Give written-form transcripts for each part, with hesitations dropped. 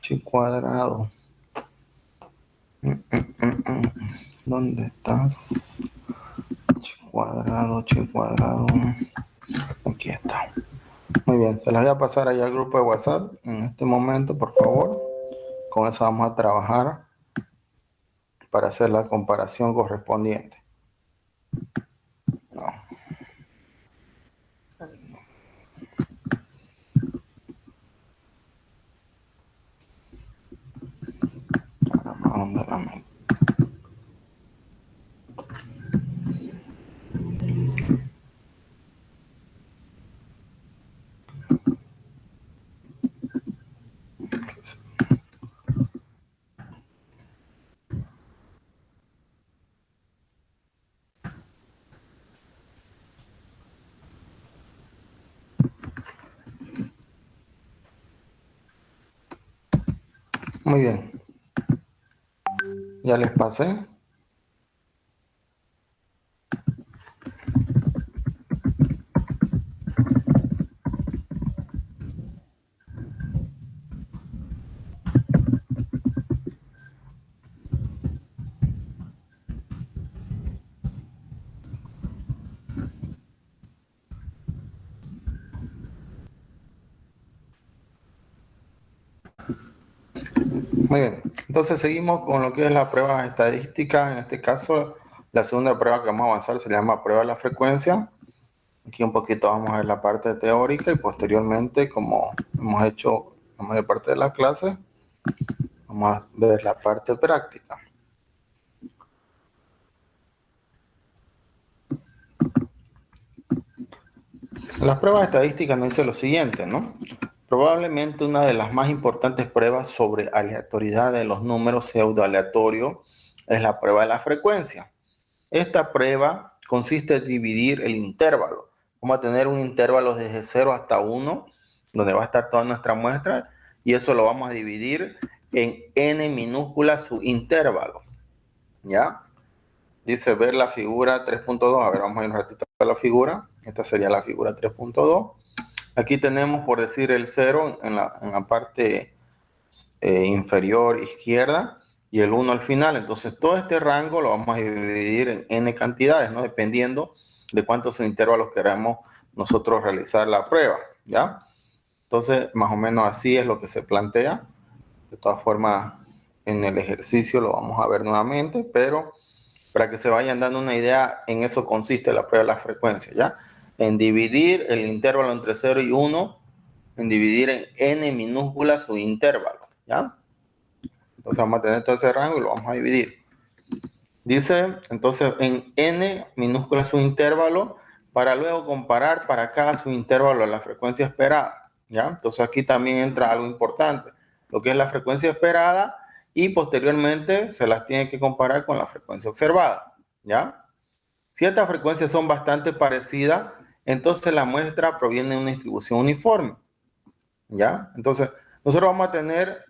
Chi cuadrado. ¿Dónde estás? Chi cuadrado, chi cuadrado. Aquí está. Muy bien, se las voy a pasar ahí al grupo de WhatsApp en este momento, por favor. Con eso vamos a trabajar para hacer la comparación correspondiente. No. ¿Dónde la meto? Muy bien, ya les pasé. Muy bien, entonces seguimos con lo que es la prueba estadística. En este caso, la segunda prueba que vamos a avanzar se llama prueba de la frecuencia. Aquí un poquito vamos a ver la parte teórica y posteriormente, como hemos hecho la mayor parte de la clase, vamos a ver la parte práctica. Las pruebas estadísticas nos dice lo siguiente, ¿no? Probablemente una de las más importantes pruebas sobre aleatoriedad de los números pseudoaleatorios es la prueba de la frecuencia. Esta prueba consiste en dividir el intervalo. Vamos a tener un intervalo desde 0 hasta 1, donde va a estar toda nuestra muestra, y eso lo vamos a dividir en n minúscula su intervalo. ¿Ya? Dice ver la figura 3.2. A ver, vamos a ir un ratito a la figura. Esta sería la figura 3.2. Aquí tenemos, por decir, el 0 en la parte inferior izquierda y el 1 al final. Entonces, todo este rango lo vamos a dividir en n cantidades, ¿no? Dependiendo de cuántos intervalos queramos nosotros realizar la prueba, ¿ya? Entonces, más o menos así es lo que se plantea. De todas formas, en el ejercicio lo vamos a ver nuevamente, pero para que se vayan dando una idea, en eso consiste la prueba de la frecuencia, ¿ya? En dividir el intervalo entre 0 y 1, en dividir en n minúscula su intervalo, ¿ya? Entonces vamos a tener todo ese rango y lo vamos a dividir. Dice, entonces, en n minúscula su intervalo, para luego comparar para cada su intervalo a la frecuencia esperada, ¿ya? Entonces aquí también entra algo importante, lo que es la frecuencia esperada, y posteriormente se las tiene que comparar con la frecuencia observada, ¿ya? Si estas frecuencias son bastante parecidas, entonces la muestra proviene de una distribución uniforme, ¿ya? Entonces, nosotros vamos a tener,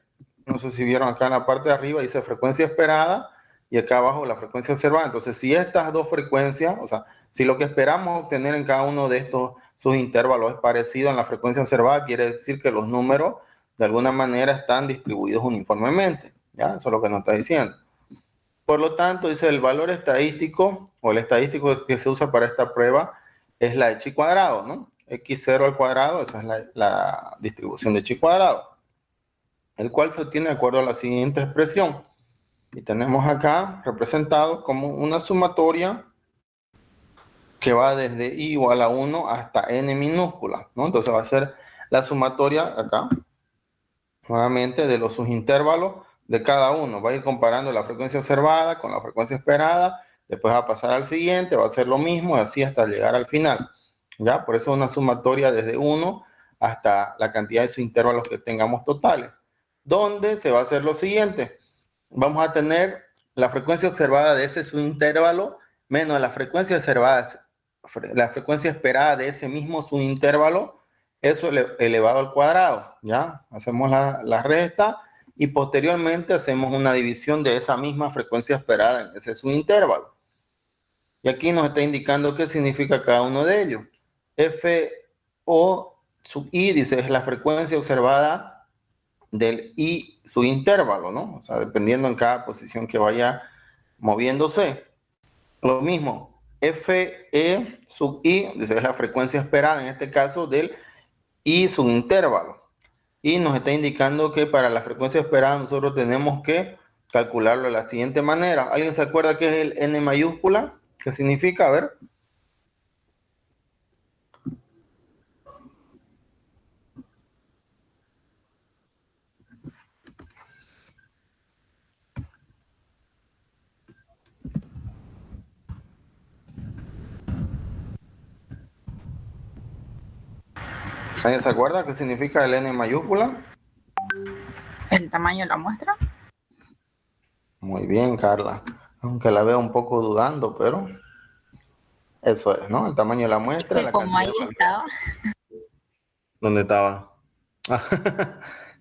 no sé si vieron acá en la parte de arriba, dice frecuencia esperada, y acá abajo la frecuencia observada. Entonces, si estas dos frecuencias, o sea, si lo que esperamos obtener en cada uno de estos sus intervalos es parecido en la frecuencia observada, quiere decir que los números de alguna manera están distribuidos uniformemente, ¿ya? Eso es lo que nos está diciendo. Por lo tanto, dice el valor estadístico o el estadístico que se usa para esta prueba es la de chi cuadrado, ¿no? X0 al cuadrado, esa es la distribución de chi cuadrado, el cual se obtiene de acuerdo a la siguiente expresión. Y tenemos acá representado como una sumatoria que va desde i igual a 1 hasta n minúscula, ¿no? Entonces va a ser la sumatoria acá, nuevamente, de los subintervalos de cada uno. Va a ir comparando la frecuencia observada con la frecuencia esperada, después va a pasar al siguiente, va a hacer lo mismo, y así hasta llegar al final, ¿ya? Por eso es una sumatoria desde 1 hasta la cantidad de subintervalos que tengamos totales, donde se va a hacer lo siguiente. Vamos a tener la frecuencia observada de ese subintervalo menos la frecuencia observada, la frecuencia esperada de ese mismo subintervalo, eso elevado al cuadrado, ¿ya? Hacemos la resta y posteriormente hacemos una división de esa misma frecuencia esperada en ese subintervalo. Y aquí nos está indicando qué significa cada uno de ellos. F o sub i, dice, es la frecuencia observada del I su intervalo, ¿no? O sea, dependiendo en cada posición que vaya moviéndose. Lo mismo, FE sub I, es la frecuencia esperada en este caso del I su intervalo. Y nos está indicando que para la frecuencia esperada nosotros tenemos que calcularlo de la siguiente manera. ¿Alguien se acuerda qué es el N mayúscula? ¿Qué significa? A ver. ¿Alguien se acuerda qué significa el N mayúscula? ¿El tamaño de la muestra? Muy bien, Carla. Aunque la veo un poco dudando, pero eso es, ¿no? El tamaño de la muestra, la Como ahí cantidad de... estaba. ¿Dónde estaba?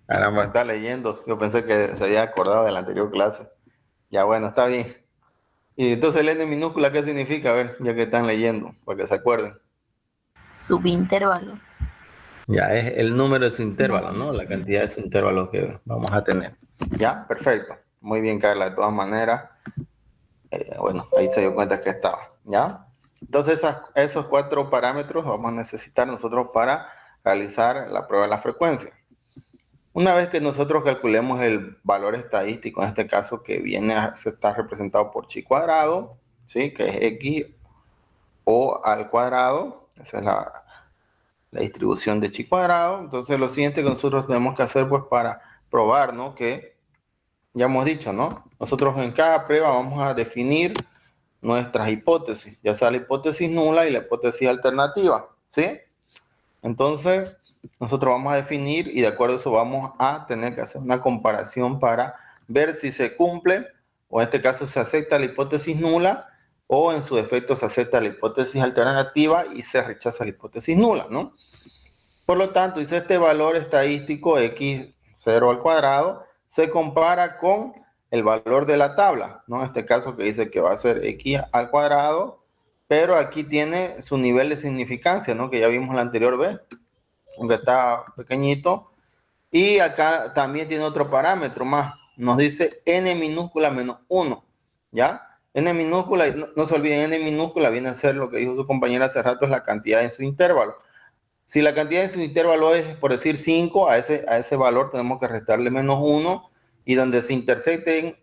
Caramba, está leyendo. Yo pensé que se había acordado de la anterior clase. Ya bueno, está bien. Y entonces el N minúscula, ¿qué significa? A ver, ya que están leyendo, para que se acuerden. Subintervalo. Ya es el número de su intervalo, ¿no? No. La cantidad de su intervalo que vamos a tener. Ya, perfecto. Muy bien, Carla. De todas maneras, bueno, ahí se dio cuenta que estaba. ¿Ya? Entonces, esos 4 parámetros vamos a necesitar nosotros para realizar la prueba de la frecuencia. Una vez que nosotros calculemos el valor estadístico, en este caso que viene a estar representado por chi cuadrado, ¿sí? Que es x o al cuadrado, esa es la distribución de chi cuadrado. Entonces lo siguiente que nosotros tenemos que hacer pues para probar, ¿no? Que ya hemos dicho, ¿no? Nosotros en cada prueba vamos a definir nuestras hipótesis, ya sea la hipótesis nula y la hipótesis alternativa, ¿sí? Entonces nosotros vamos a definir y de acuerdo a eso vamos a tener que hacer una comparación para ver si se cumple o en este caso se acepta la hipótesis nula o en su defecto se acepta la hipótesis alternativa y se rechaza la hipótesis nula, ¿no? Por lo tanto, dice este valor estadístico x0 al cuadrado se compara con el valor de la tabla, ¿no? En este caso que dice que va a ser x al cuadrado, pero aquí tiene su nivel de significancia, ¿no? Que ya vimos la anterior vez, aunque está pequeñito. Y acá también tiene otro parámetro más, nos dice n minúscula menos 1, ¿ya? N minúscula, no se olviden, n minúscula viene a ser lo que dijo su compañera hace rato, es la cantidad en su intervalo. Si la cantidad de su intervalo es, por decir, 5, a ese valor tenemos que restarle menos 1 y donde se intersecten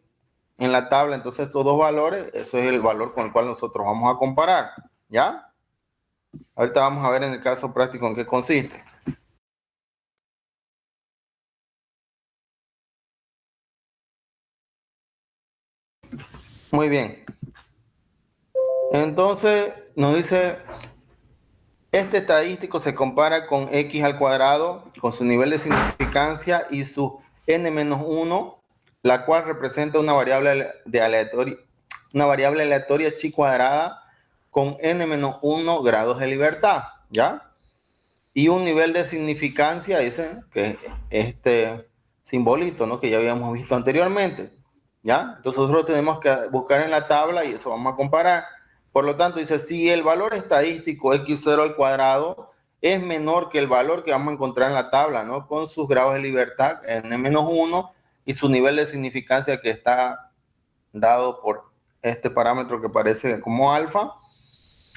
en la tabla, entonces estos dos valores, eso es el valor con el cual nosotros vamos a comparar, ¿ya? Ahorita vamos a ver en el caso práctico en qué consiste. Muy bien. Entonces nos dice, este estadístico se compara con x al cuadrado, con su nivel de significancia y su n-1, la cual representa una variable aleatoria chi cuadrada con n-1 grados de libertad, ¿ya? Y un nivel de significancia, dice, que es este simbolito, ¿no? Que ya habíamos visto anteriormente, ¿ya? Entonces nosotros tenemos que buscar en la tabla y eso vamos a comparar. Por lo tanto, dice, si el valor estadístico x0 al cuadrado es menor que el valor que vamos a encontrar en la tabla, ¿no? Con sus grados de libertad, n-1, y su nivel de significancia que está dado por este parámetro que parece como alfa,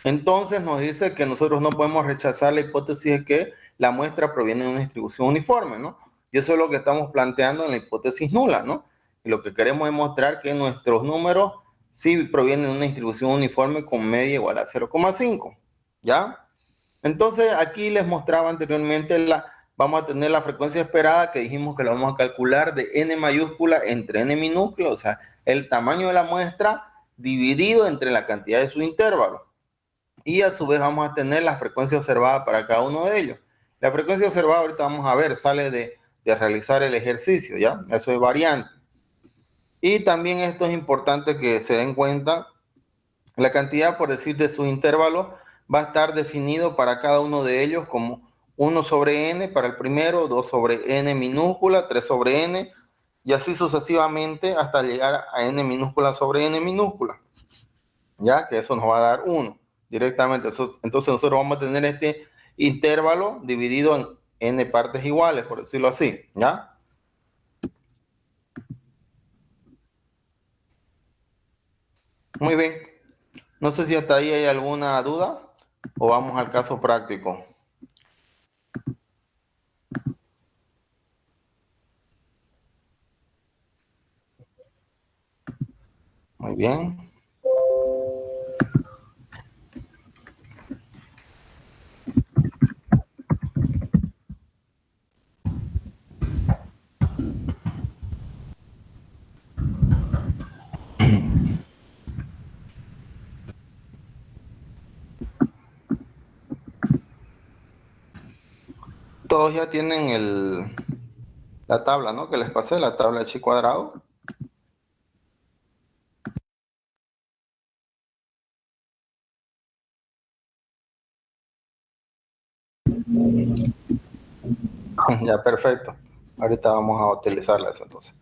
entonces nos dice que nosotros no podemos rechazar la hipótesis de que la muestra proviene de una distribución uniforme, ¿no? Y eso es lo que estamos planteando en la hipótesis nula, ¿no? Y lo que queremos es mostrar que nuestros números sí provienen de una distribución uniforme con media igual a 0,5, ¿ya? Entonces aquí les mostraba anteriormente vamos a tener la frecuencia esperada que dijimos que la vamos a calcular de n mayúscula entre n minúscula, o sea, el tamaño de la muestra dividido entre la cantidad de su intervalo. Y a su vez vamos a tener la frecuencia observada para cada uno de ellos. La frecuencia observada ahorita vamos a ver, sale de realizar el ejercicio, ¿ya? Eso es variante. Y también esto es importante que se den cuenta, la cantidad, por decir, de su intervalo va a estar definido para cada uno de ellos como 1 sobre n para el primero, 2 sobre n minúscula, 3 sobre n, y así sucesivamente hasta llegar a n minúscula sobre n minúscula, ¿ya? Que eso nos va a dar 1 directamente. Entonces nosotros vamos a tener este intervalo dividido en n partes iguales, por decirlo así, ¿ya? Muy bien. No sé si hasta ahí hay alguna duda o vamos al caso práctico. Muy bien. Todos ya tienen la tabla, ¿no? Que les pasé, la tabla de chi cuadrado. Ya, perfecto. Ahorita vamos a utilizarlas entonces.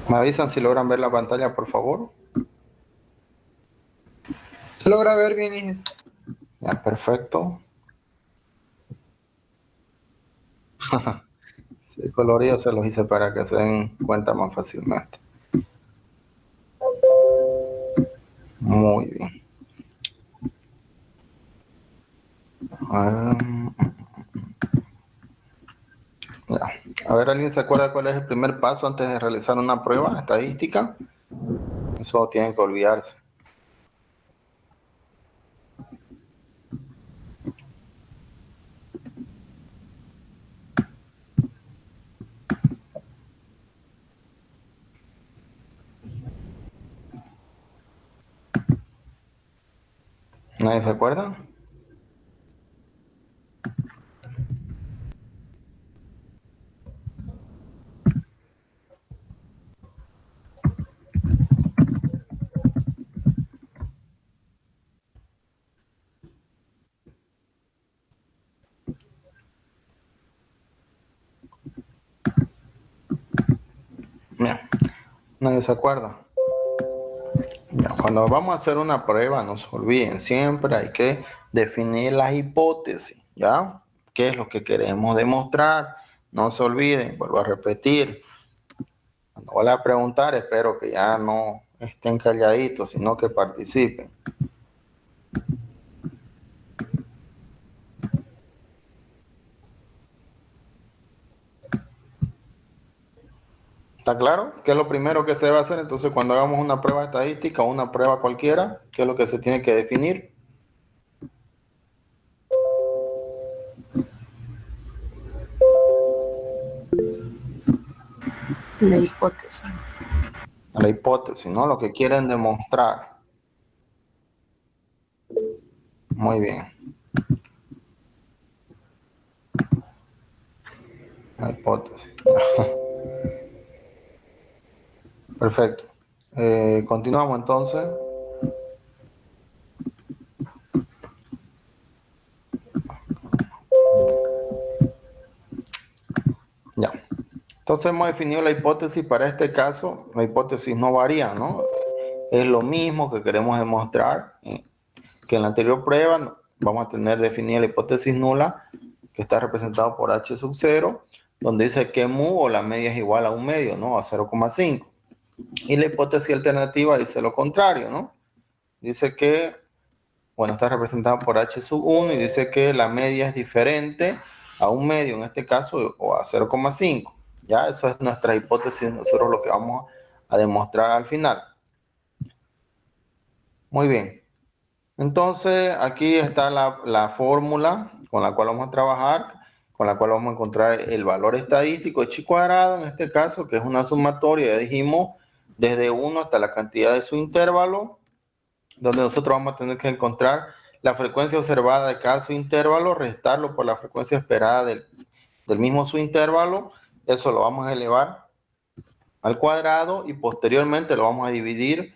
¿Me avisan si logran ver la pantalla, por favor? ¿Se logra ver bien, hija? Ya, perfecto. Sí, colorido se los hice para que se den cuenta más fácilmente. Muy bien. Ah, ya. A ver, ¿alguien se acuerda cuál es el primer paso antes de realizar una prueba estadística? Eso tienen que olvidarse. ¿Nadie se acuerda? Mira, nadie se acuerda. Ya, cuando vamos a hacer una prueba, no se olviden, siempre hay que definir las hipótesis, ¿ya? ¿Qué es lo que queremos demostrar? No se olviden, vuelvo a repetir. Cuando voy a preguntar, espero que ya no estén calladitos, sino que participen. ¿Está claro? ¿Qué es lo primero que se va a hacer? Entonces, cuando hagamos una prueba estadística o una prueba cualquiera, ¿qué es lo que se tiene que definir? La hipótesis. La hipótesis, ¿no? Lo que quieren demostrar. Muy bien. La hipótesis. Perfecto. Continuamos entonces. Ya. Entonces hemos definido la hipótesis para este caso. La hipótesis no varía, ¿no? Es lo mismo que queremos demostrar que en la anterior prueba. Vamos a tener definida la hipótesis nula, que está representado por h sub 0, donde dice que mu o la media es igual a un medio, ¿no? A 0,5. Y la hipótesis alternativa dice lo contrario, ¿no? Dice que, bueno, está representada por h sub 1 y dice que la media es diferente a un medio, en este caso, o a 0,5. Ya, eso es nuestra hipótesis, nosotros lo que vamos a demostrar al final. Muy bien. Entonces, aquí está la fórmula con la cual vamos a trabajar, con la cual vamos a encontrar el valor estadístico de chi cuadrado, en este caso, que es una sumatoria, ya dijimos, desde 1 hasta la cantidad de su intervalo, donde nosotros vamos a tener que encontrar la frecuencia observada de cada subintervalo, restarlo por la frecuencia esperada del mismo subintervalo. Eso lo vamos a elevar al cuadrado y posteriormente lo vamos a dividir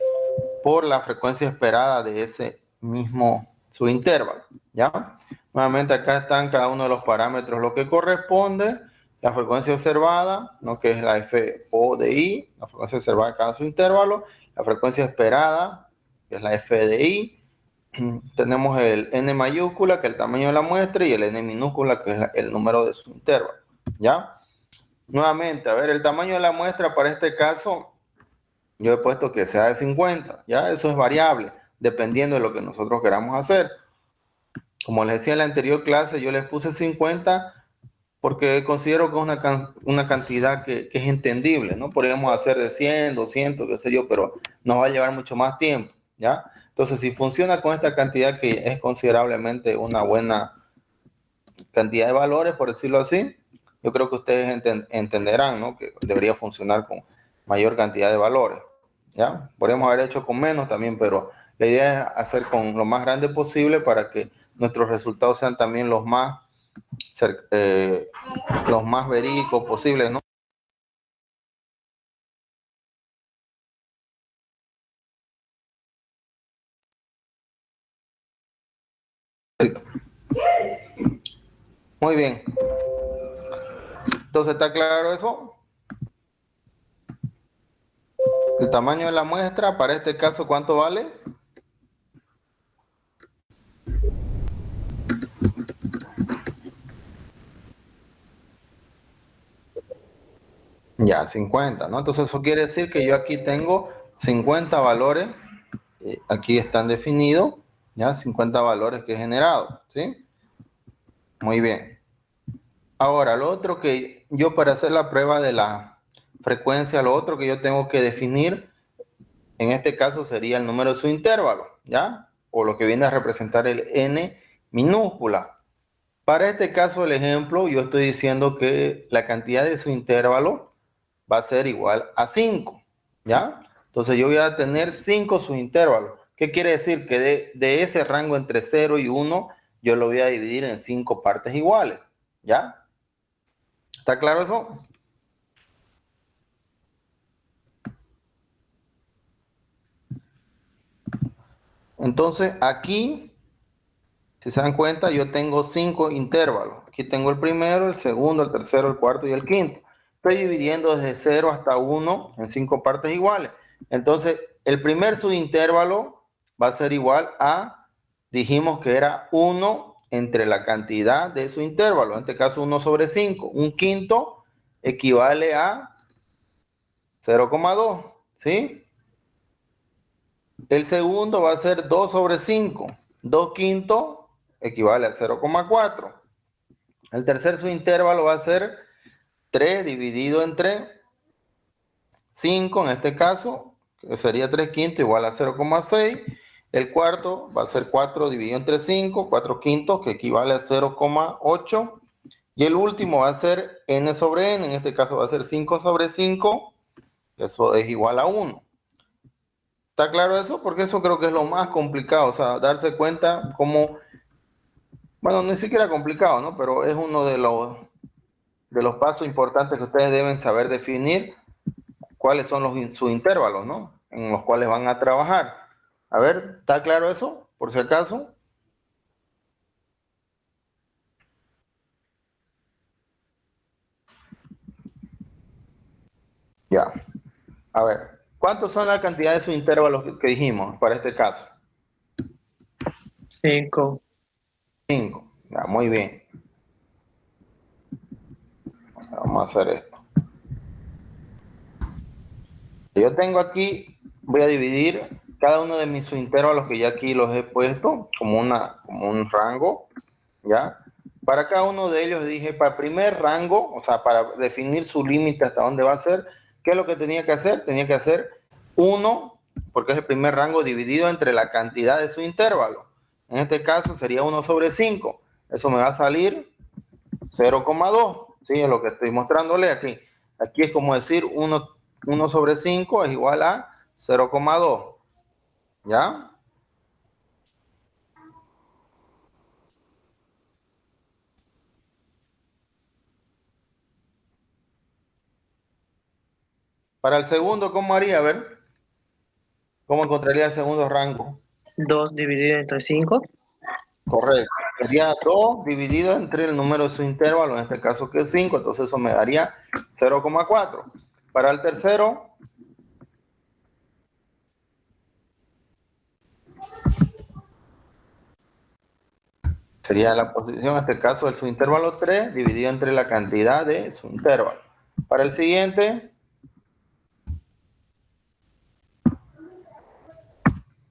por la frecuencia esperada de ese mismo subintervalo, ¿ya? Nuevamente acá están cada uno de los parámetros lo que corresponde, la frecuencia observada, ¿no? Que es la FO de I, la frecuencia observada de cada subintervalo, la frecuencia esperada, que es la F de I, tenemos el N mayúscula, que es el tamaño de la muestra, y el N minúscula, que es el número de subintervalo, ¿ya? Nuevamente, a ver, el tamaño de la muestra para este caso, yo he puesto que sea de 50, ¿ya? Eso es variable, dependiendo de lo que nosotros queramos hacer. Como les decía en la anterior clase, yo les puse 50 porque considero que es una cantidad que es entendible, ¿no? Podríamos hacer de 100, 200, qué sé yo, pero nos va a llevar mucho más tiempo, ¿ya? Entonces, si funciona con esta cantidad que es considerablemente una buena cantidad de valores, por decirlo así, yo creo que ustedes entenderán, ¿no? Que debería funcionar con mayor cantidad de valores, ¿ya? Podríamos haber hecho con menos también, pero la idea es hacer con lo más grande posible para que nuestros resultados sean también los más verídicos posibles, ¿no? Muy bien. Entonces, ¿está claro eso? El tamaño de la muestra, para este caso, ¿cuánto vale? Ya, 50, ¿no? Entonces eso quiere decir que yo aquí tengo 50 valores, aquí están definidos, ya, 50 valores que he generado, ¿sí? Muy bien. Ahora, lo otro que yo para hacer la prueba de la frecuencia, lo otro que yo tengo que definir, en este caso sería el número de su intervalo, ¿ya? O lo que viene a representar el n minúscula. Para este caso, el ejemplo, yo estoy diciendo que la cantidad de su intervalo va a ser igual a 5, ¿ya? Entonces yo voy a tener 5 subintervalos. ¿Qué quiere decir? Que de ese rango entre 0 y 1, yo lo voy a dividir en 5 partes iguales, ¿ya? ¿Está claro eso? Entonces aquí, si se dan cuenta, yo tengo 5 intervalos. Aquí tengo el primero, el segundo, el tercero, el cuarto y el quinto. Estoy dividiendo desde 0 hasta 1 en 5 partes iguales. Entonces, el primer subintervalo va a ser igual a, dijimos que era 1 entre la cantidad de su intervalo, en este caso 1 sobre 5. Un quinto equivale a 0,2, ¿sí? El segundo va a ser 2 sobre 5. 2 quintos equivale a 0,4. El tercer subintervalo va a ser 3 dividido entre 5 en este caso, que sería 3 quintos igual a 0,6. El cuarto va a ser 4 dividido entre 5, 4 quintos, que equivale a 0,8. Y el último va a ser n sobre n, en este caso va a ser 5 sobre 5, eso es igual a 1. ¿Está claro eso? Porque eso creo que es lo más complicado, o sea, darse cuenta cómo, bueno, ni siquiera complicado, ¿no? Pero es uno de los pasos importantes que ustedes deben saber definir cuáles son sus intervalos, ¿no? En los cuales van a trabajar. A ver, ¿está claro eso? Por si acaso. Ya. A ver, ¿cuántos son la cantidad de sus intervalos que dijimos para este caso? 5. 5. Ya, muy bien. Vamos a hacer esto. Yo tengo aquí, voy a dividir cada uno de mis subintervalos que ya aquí los he puesto como un rango, ¿ya? Para cada uno de ellos dije, para el primer rango, o sea, para definir su límite hasta dónde va a ser, ¿qué es lo que tenía que hacer? Tenía que hacer 1, porque es el primer rango dividido entre la cantidad de su intervalo. En este caso sería 1 sobre 5. Eso me va a salir 0,2. Sí, es lo que estoy mostrándole aquí. Aquí es como decir 1 sobre 5 es igual a 0,2. ¿Ya? Para el segundo, ¿cómo haría? A ver, ¿cómo encontraría el segundo rango? 2 dividido entre 5. Correcto. Sería 2 dividido entre el número de su intervalo, en este caso que es 5, entonces eso me daría 0,4. Para el tercero, sería la posición, en este caso, de su intervalo 3 dividido entre la cantidad de su intervalo. Para el siguiente,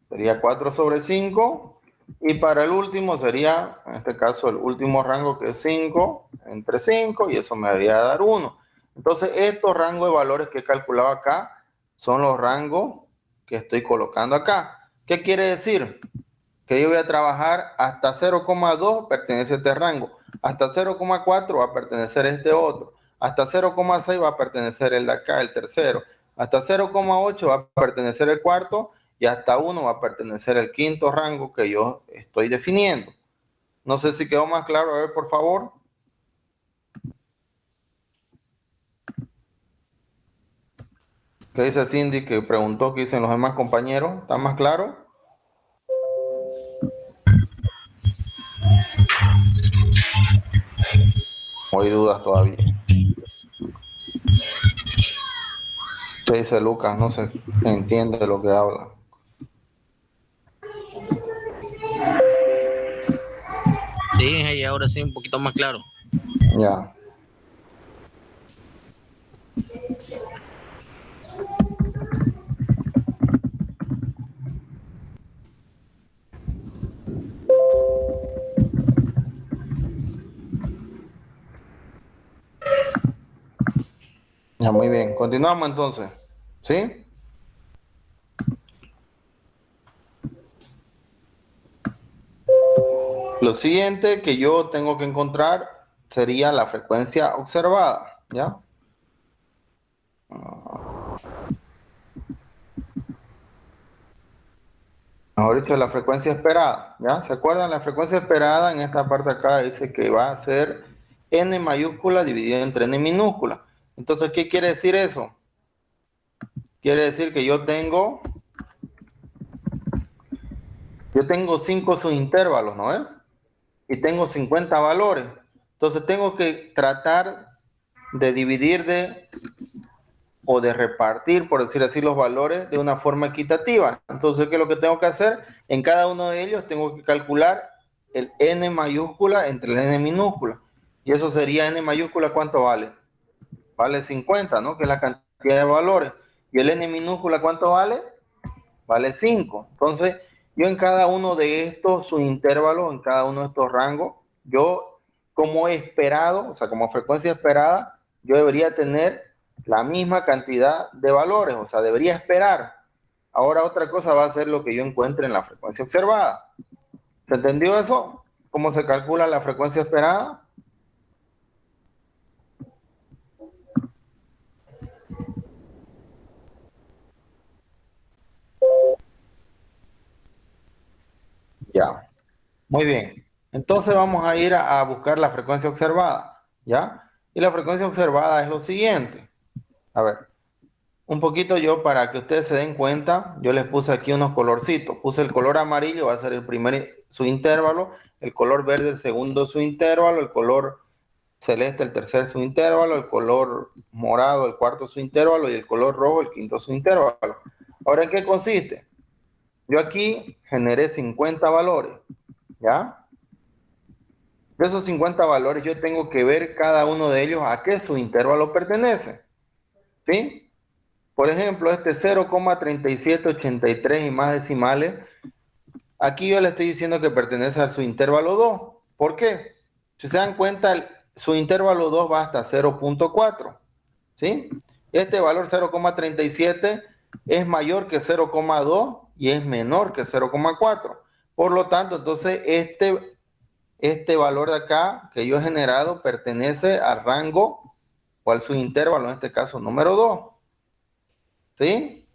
sería 4 sobre 5. Y para el último sería, en este caso, el último rango que es 5 entre 5 y eso me debería dar 1. Entonces, estos rangos de valores que he calculado acá son los rangos que estoy colocando acá. ¿Qué quiere decir? Que yo voy a trabajar hasta 0,2 pertenece a este rango, hasta 0,4 va a pertenecer a este otro, hasta 0,6 va a pertenecer el de acá, el tercero, hasta 0,8 va a pertenecer el cuarto y hasta 1 va a pertenecer el quinto rango que yo estoy definiendo. No sé si quedó más claro, a ver por favor. ¿Qué dice Cindy que preguntó qué dicen los demás compañeros? ¿Está más claro? ¿O hay dudas todavía? ¿Qué dice Lucas? No se entiende de lo que habla. Sí, y ahora sí, un poquito más claro. Ya. Ya, muy bien. Continuamos entonces. ¿Sí? Lo siguiente que yo tengo que encontrar sería la frecuencia observada, ¿ya? Mejor dicho, la frecuencia esperada, ¿ya? ¿Se acuerdan? La frecuencia esperada en esta parte acá dice que va a ser n mayúscula dividido entre n minúscula. Entonces, ¿qué quiere decir eso? Quiere decir que yo tengo 5 subintervalos, ¿no? Y tengo 50 valores. Entonces tengo que tratar de dividir o de repartir, por decir así, los valores de una forma equitativa. Entonces, ¿qué es lo que tengo que hacer? En cada uno de ellos tengo que calcular el n mayúscula entre el n minúscula. Y eso sería n mayúscula, ¿cuánto vale? Vale 50, ¿no? Que es la cantidad de valores. Y el n minúscula, ¿cuánto vale? Vale 5. Entonces, yo en cada uno de estos subintervalos, en cada uno de estos rangos, yo como esperado, o sea, como frecuencia esperada, yo debería tener la misma cantidad de valores, o sea, debería esperar. Ahora otra cosa va a ser lo que yo encuentre en la frecuencia observada. ¿Se entendió eso? ¿Cómo se calcula la frecuencia esperada? Ya, muy bien. Entonces vamos a ir a buscar la frecuencia observada, ¿ya? Y la frecuencia observada es lo siguiente. A ver, un poquito yo para que ustedes se den cuenta, yo les puse aquí unos colorcitos. Puse el color amarillo, va a ser el primer, su intervalo, el color verde, el segundo, su intervalo, el color celeste, el tercer, su intervalo, el color morado, el cuarto, su intervalo, y el color rojo, el quinto, su intervalo. Ahora, ¿en qué consiste? Yo aquí generé 50 valores, ¿ya? De esos 50 valores yo tengo que ver cada uno de ellos a qué su intervalo pertenece, ¿sí? Por ejemplo, este 0,3783 y más decimales, aquí yo le estoy diciendo que pertenece a su intervalo 2. ¿Por qué? Si se dan cuenta, su intervalo 2 va hasta 0,4, ¿sí? Este valor 0,37 es mayor que 0,2 y es menor que 0,4. Por lo tanto, entonces este valor de acá que yo he generado pertenece al rango o al subintervalo, en este caso número 2. ¿Sí?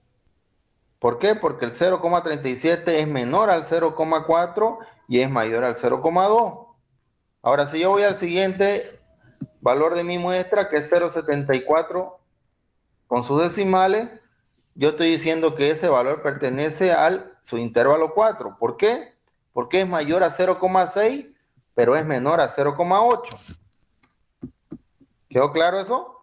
¿Por qué? Porque el 0,37 es menor al 0,4 y es mayor al 0,2. Ahora, si yo voy al siguiente valor de mi muestra, que es 0,74 con sus decimales, yo estoy diciendo que ese valor pertenece al su intervalo 4. ¿Por qué? Porque es mayor a 0,6, pero es menor a 0,8. ¿Quedó claro eso?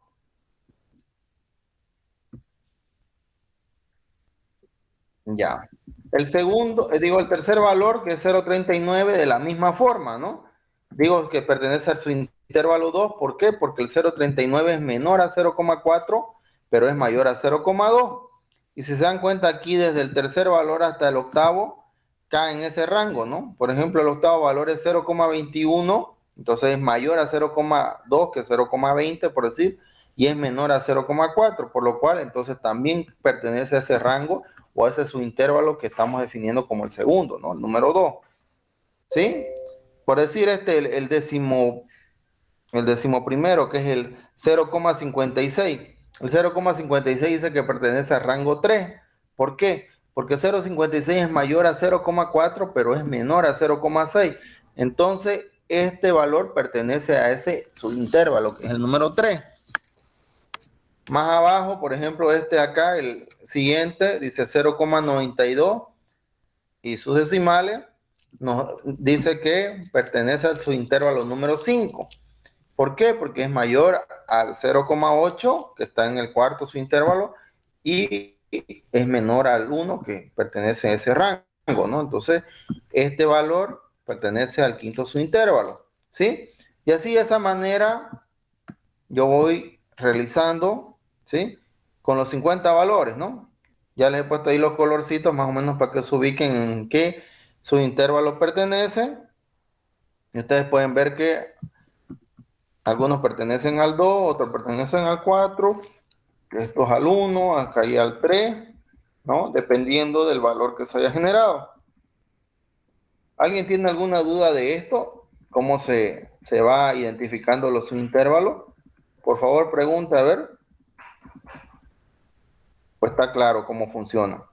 Ya. El segundo, el tercer valor, que es 0,39, de la misma forma, ¿no? Digo que pertenece a su intervalo 2. ¿Por qué? Porque el 0,39 es menor a 0,4, pero es mayor a 0,2. Y si se dan cuenta aquí, desde el tercer valor hasta el octavo, cae en ese rango, ¿no? Por ejemplo, el octavo valor es 0,21, entonces es mayor a 0,2 que 0,20, por decir, y es menor a 0,4, por lo cual entonces también pertenece a ese rango o ese es su intervalo que estamos definiendo como el segundo, ¿no? El número 2, ¿sí? Por decir el décimo primero, que es el 0,56. El 0,56 dice que pertenece al rango 3. ¿Por qué? Porque 0,56 es mayor a 0,4, pero es menor a 0,6. Entonces, este valor pertenece a ese subintervalo, que es el número 3. Más abajo, por ejemplo, este acá, el siguiente, dice 0,92 y sus decimales nos dice que pertenece a su intervalo número 5. ¿Por qué? Porque es mayor al 0,8, que está en el cuarto su intervalo, y es menor al 1, que pertenece a ese rango, ¿no? Entonces, este valor pertenece al quinto su intervalo, ¿sí? Y así de esa manera yo voy realizando, ¿sí? Con los 50 valores, ¿no? Ya les he puesto ahí los colorcitos más o menos para que se ubiquen en qué su intervalo pertenece. Y ustedes pueden ver que algunos pertenecen al 2, otros pertenecen al 4, estos al 1, acá y al 3, ¿no? Dependiendo del valor que se haya generado. ¿Alguien tiene alguna duda de esto? ¿Cómo se va identificando los intervalos? Por favor, pregunta, a ver. Pues está claro cómo funciona.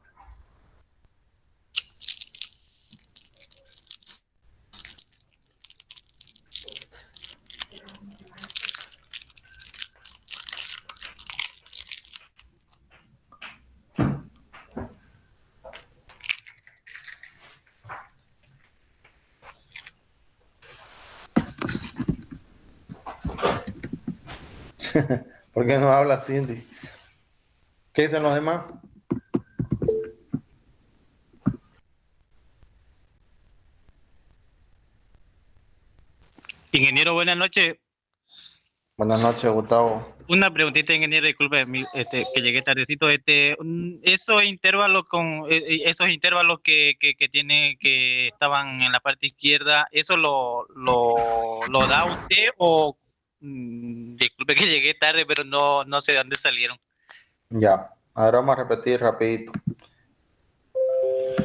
¿Por qué no habla Cindy? ¿Qué dicen los demás? Ingeniero, buenas noches. Buenas noches, Gustavo. Una preguntita, ingeniero, disculpe, que llegué tardecito. Esos intervalos esos intervalos que tiene, que estaban en la parte izquierda, ¿eso lo da usted o Disculpe que llegué tarde, pero no sé de dónde salieron. Ya, ahora vamos a repetir rapidito.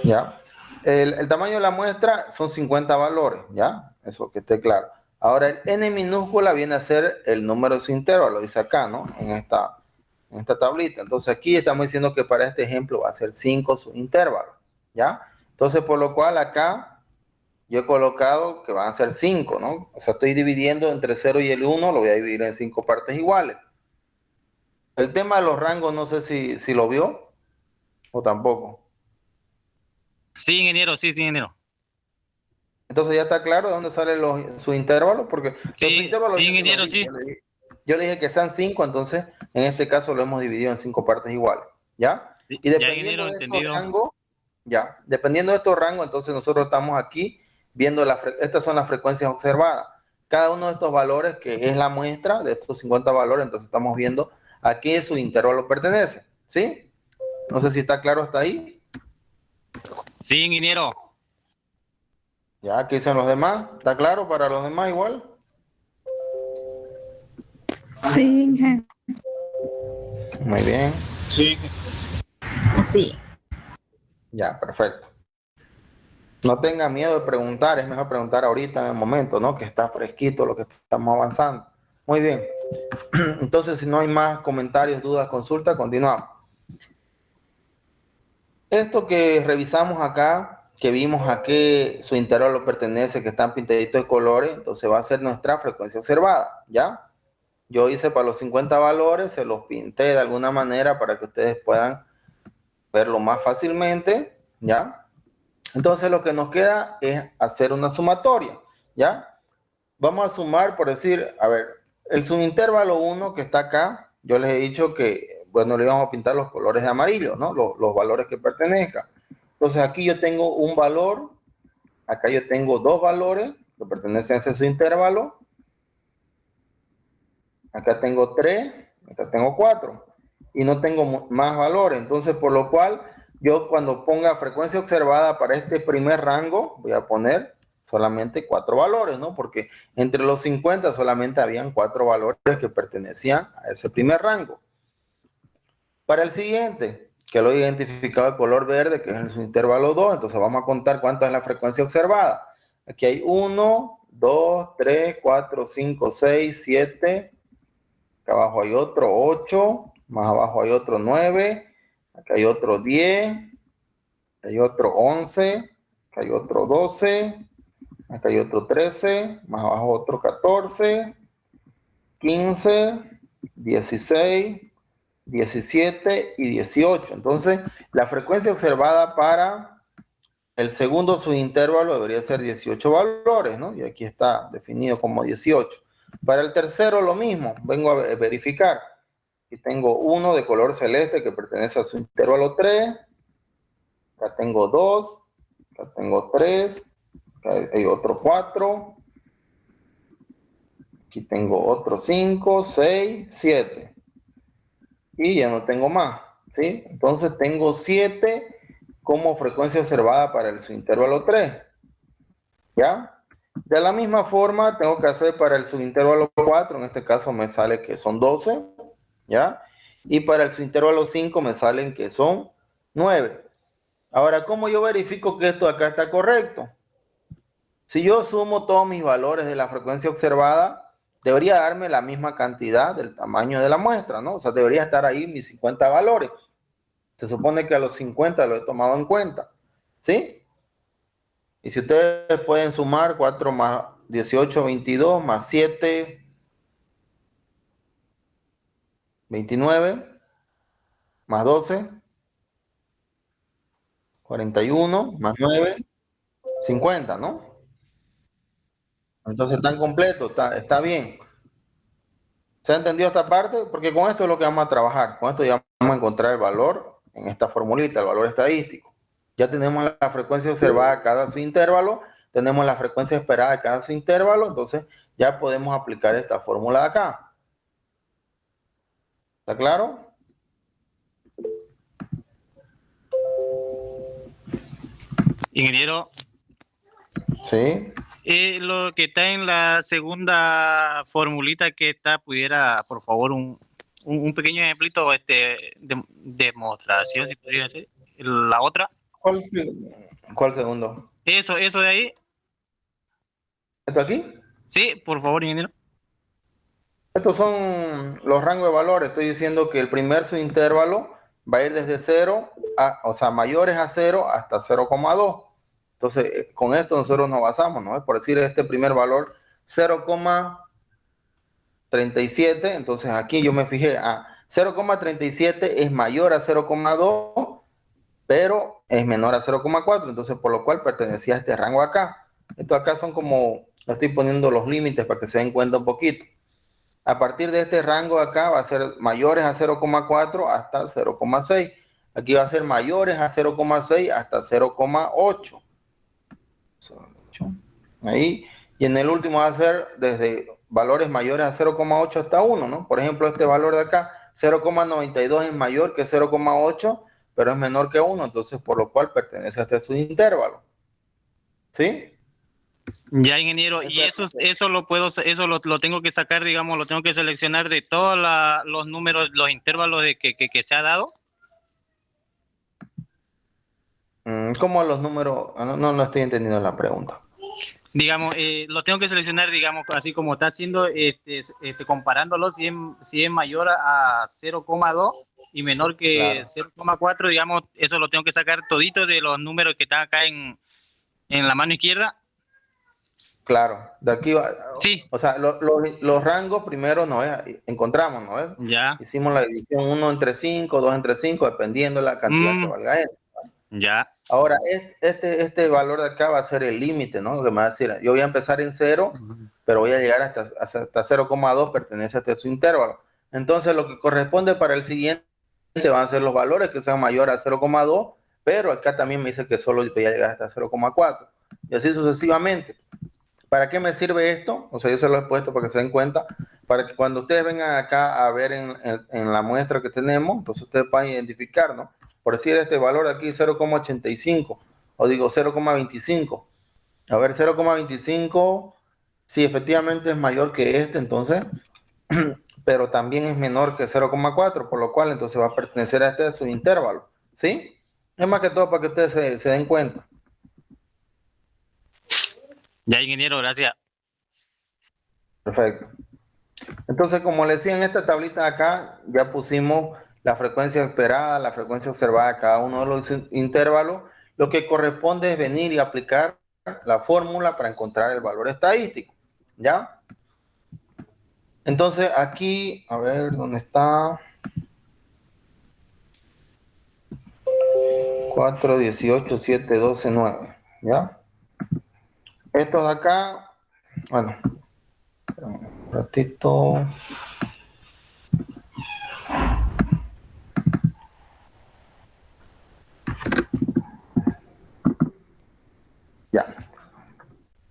Ya, el tamaño de la muestra son 50 valores, ya, eso que esté claro. Ahora el n minúscula viene a ser el número de su intervalo, dice acá, ¿no? En esta tablita. Entonces aquí estamos diciendo que para este ejemplo va a ser 5 su intervalo, ¿ya? Entonces por lo cual acá yo he colocado que van a ser 5, ¿no? O sea, estoy dividiendo entre 0 y el 1, lo voy a dividir en 5 partes iguales. El tema de los rangos, no sé si lo vio o tampoco. Sí, ingeniero, sí, ingeniero. Entonces ya está claro de dónde sale su intervalo, porque Sí, los intervalos sí, yo se los ingeniero, di. sí. Yo le dije que sean 5, entonces en este caso lo hemos dividido en 5 partes iguales, ¿ya? Sí, Y ya, dependiendo ingeniero, de estos entendido. rangos, ya, dependiendo de estos rangos, entonces nosotros estamos aquí viendo estas son las frecuencias observadas. Cada uno de estos valores, que es la muestra de estos 50 valores, entonces estamos viendo a qué su intervalo pertenece, ¿sí? No sé si está claro hasta ahí. Sí, ingeniero. Ya, ¿qué dicen los demás? ¿Está claro para los demás igual? Sí, Inge. Muy bien. Sí. Ya, perfecto. No tenga miedo de preguntar, es mejor preguntar ahorita en el momento, ¿no? Que está fresquito lo que estamos avanzando. Muy bien. Entonces, si no hay más comentarios, dudas, consultas, continuamos. Esto que revisamos acá, que vimos a qué su intervalo pertenece, que están pintaditos de colores, entonces va a ser nuestra frecuencia observada, ¿ya? Yo hice para los 50 valores, se los pinté de alguna manera para que ustedes puedan verlo más fácilmente, ¿ya? Entonces lo que nos queda es hacer una sumatoria, ¿ya? Vamos a sumar, por decir, a ver, el subintervalo 1 que está acá, yo les he dicho que, bueno, le íbamos a pintar los colores de amarillo, ¿no? Los valores que pertenezcan. Entonces aquí yo tengo un valor, acá yo tengo dos valores que pertenecen a ese subintervalo, acá tengo 3, acá tengo 4 y no tengo más valores. Entonces, por lo cual, yo cuando ponga frecuencia observada para este primer rango, voy a poner solamente 4 valores, ¿no? Porque entre los 50 solamente habían 4 valores que pertenecían a ese primer rango. Para el siguiente, que lo he identificado de color verde, que es el intervalo 2, entonces vamos a contar cuánto es la frecuencia observada. Aquí hay 1, 2, 3, 4, 5, 6, 7, acá abajo hay otro 8, más abajo hay otro 9, acá hay otro 10, acá hay otro 11, acá hay otro 12, acá hay otro 13, más abajo otro 14, 15, 16, 17 y 18. Entonces, la frecuencia observada para el segundo subintervalo debería ser 18 valores, ¿no? Y aquí está definido como 18. Para el tercero lo mismo, vengo a verificar. Aquí tengo uno de color celeste que pertenece a su intervalo 3. Acá tengo 2. Acá tengo 3. Acá hay otro 4. Aquí tengo otro 5, 6, 7. Y ya no tengo más, ¿sí? Entonces tengo 7 como frecuencia observada para el subintervalo 3. ¿Ya? De la misma forma tengo que hacer para el subintervalo 4, en este caso me sale que son 12, ¿ya? Y para el subintervalo 5 me salen que son 9. Ahora, ¿cómo yo verifico que esto acá está correcto? Si yo sumo todos mis valores de la frecuencia observada, debería darme la misma cantidad del tamaño de la muestra, ¿no? O sea, debería estar ahí mis 50 valores. Se supone que a los 50 lo he tomado en cuenta, ¿sí? Y si ustedes pueden sumar 4 más 18, 22, más 7, 29, más 12, 41, más 9, 50, ¿no? Entonces están completos, está bien. ¿Se ha entendido esta parte? Porque con esto es lo que vamos a trabajar. Con esto ya vamos a encontrar el valor en esta formulita, el valor estadístico. Ya tenemos la frecuencia observada a cada su intervalo, tenemos la frecuencia esperada a cada su intervalo, entonces ya podemos aplicar esta fórmula de acá. ¿Está claro? Ingeniero, Sí. Lo que está en la segunda formulita que está, pudiera, por favor, un pequeño ejemplito, demostración, si pudiera ser. La otra. ¿Cuál, cuál segundo? Eso de ahí. ¿Esto aquí? Sí, por favor, ingeniero. Estos son los rangos de valores. Estoy diciendo que el primer subintervalo va a ir desde 0, o sea, mayores a 0 hasta 0,2. Entonces, con esto nosotros nos basamos, ¿no? Por decir este primer valor, 0,37. Entonces, aquí yo me fijé, 0,37 es mayor a 0,2, pero es menor a 0,4. Entonces, por lo cual pertenecía a este rango acá. Esto acá son como, estoy poniendo los límites para que se den cuenta un poquito. A partir de este rango acá va a ser mayores a 0,4 hasta 0,6. Aquí va a ser mayores a 0,6 hasta 0,8. Ahí. Y en el último va a ser desde valores mayores a 0,8 hasta 1, ¿no? Por ejemplo, este valor de acá, 0,92 es mayor que 0,8, pero es menor que 1. Entonces, por lo cual pertenece a este subintervalo. ¿Sí? Ya, ingeniero, y eso lo tengo que sacar, digamos, lo tengo que seleccionar de todos los números, los intervalos de que se ha dado. ¿Cómo los números? No estoy entendiendo la pregunta. Digamos, lo tengo que seleccionar, digamos, así como está haciendo, comparándolo, si es mayor a 0,2 y menor que 0,4, digamos, eso lo tengo que sacar todito de los números que están acá en la mano izquierda. Claro, de aquí va. Sí. O sea, los rangos primero no encontramos, ¿no? Ya. Hicimos la división 1 entre 5, 2 entre 5, dependiendo de la cantidad que valga esto. Ya. Ahora, este valor de acá va a ser el límite, ¿no? Lo que me va a decir, yo voy a empezar en 0, pero voy a llegar hasta 0,2, pertenece a este subintervalo. Entonces, lo que corresponde para el siguiente van a ser los valores que sean mayores a 0,2, pero acá también me dice que solo voy a llegar hasta 0,4. Y así sucesivamente. ¿Para qué me sirve esto? O sea, yo se lo he puesto para que se den cuenta, para que cuando ustedes vengan acá a ver en la muestra que tenemos, entonces ustedes puedan identificar, ¿no? Por decir este valor aquí 0,85 o digo 0,25. A ver, 0,25, sí, efectivamente es mayor que este, entonces, pero también es menor que 0,4, por lo cual entonces va a pertenecer a este subintervalo, ¿sí? Es más que todo para que ustedes se den cuenta. Ya, ingeniero, gracias. Perfecto. Entonces, como les decía en esta tablita acá, ya pusimos la frecuencia esperada, la frecuencia observada de cada uno de los intervalos. Lo que corresponde es venir y aplicar la fórmula para encontrar el valor estadístico. ¿Ya? Entonces, aquí, a ver, ¿dónde está? 4, 18, 7, 12, 9. ¿Ya? Estos de acá, bueno, un ratito. Ya.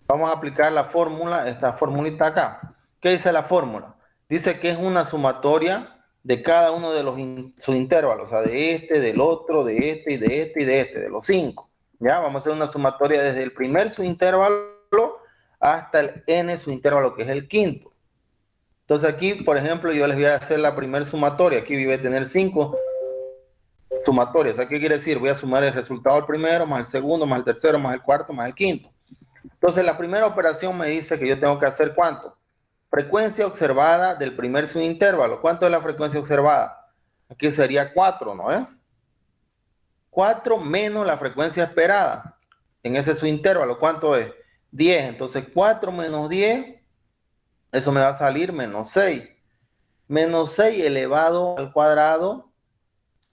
Vamos a aplicar la fórmula, esta formulita acá. ¿Qué dice la fórmula? Dice que es una sumatoria de cada uno de los subintervalos, o sea, de este, del otro, de este y de este y de este, de los 5. ¿Ya? Vamos a hacer una sumatoria desde el primer subintervalo hasta el n subintervalo, que es el quinto. Entonces aquí, por ejemplo, yo les voy a hacer la primera sumatoria. Aquí voy a tener 5 sumatorias. O sea, ¿qué quiere decir? Voy a sumar el resultado del primero, más el segundo, más el tercero, más el cuarto, más el quinto. Entonces, la primera operación me dice que yo tengo que hacer ¿cuánto? Frecuencia observada del primer subintervalo. ¿Cuánto es la frecuencia observada? Aquí sería 4, ¿no? 4 menos la frecuencia esperada en ese subintervalo. ¿Cuánto es? 10. Entonces, 4 menos 10, eso me va a salir menos 6. Menos 6 elevado al cuadrado,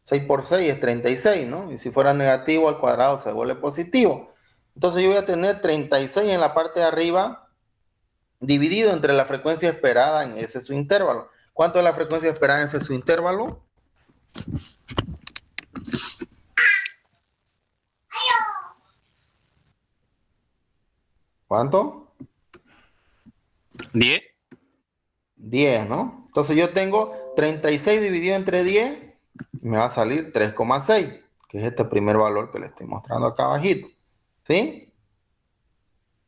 6 por 6 es 36, ¿no? Y si fuera negativo al cuadrado se vuelve positivo. Entonces yo voy a tener 36 en la parte de arriba, dividido entre la frecuencia esperada en ese subintervalo. ¿Cuánto es la frecuencia esperada en ese subintervalo? ¿Cuánto? 10. 10, ¿no? Entonces yo tengo 36 dividido entre 10, me va a salir 3,6, que es este primer valor que le estoy mostrando acá abajito. ¿Sí?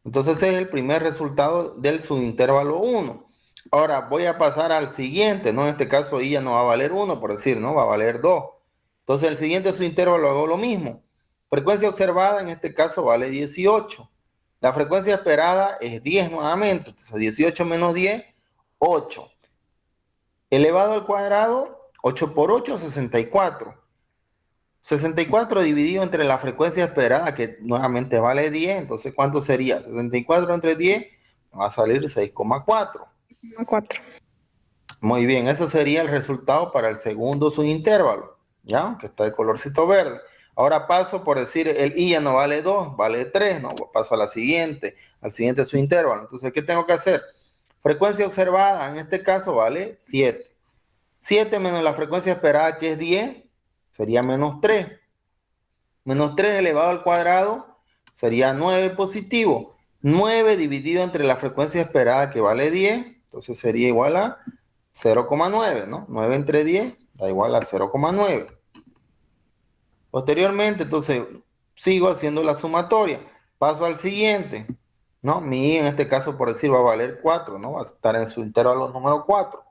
Entonces ese es el primer resultado del subintervalo 1. Ahora voy a pasar al siguiente, ¿no? En este caso I ya no va a valer 1, por decir, ¿no? Va a valer 2. Entonces el siguiente subintervalo hago lo mismo. Frecuencia observada en este caso vale 18. La frecuencia esperada es 10 nuevamente. Entonces 18 menos 10, 8. Elevado al cuadrado, 8 por 8, 64. 64 dividido entre la frecuencia esperada, que nuevamente vale 10. Entonces, ¿cuánto sería? 64 entre 10 va a salir 6,4. 4. Muy bien, ese sería el resultado para el segundo subintervalo, ¿ya? Que está de colorcito verde. Ahora paso por decir, el I ya no vale 2, vale 3, ¿no? Paso a la siguiente, al siguiente subintervalo. Entonces, ¿qué tengo que hacer? Frecuencia observada, en este caso, vale 7. 7 menos la frecuencia esperada, que es 10, sería menos 3. Menos 3 elevado al cuadrado sería 9 positivo. 9 dividido entre la frecuencia esperada, que vale 10, entonces sería igual a 0,9, ¿no? 9 entre 10 da igual a 0,9. Posteriormente, entonces, sigo haciendo la sumatoria. Paso al siguiente, ¿no? Mi I en este caso, por decir, va a valer 4, ¿no? Va a estar en su intervalo número 4.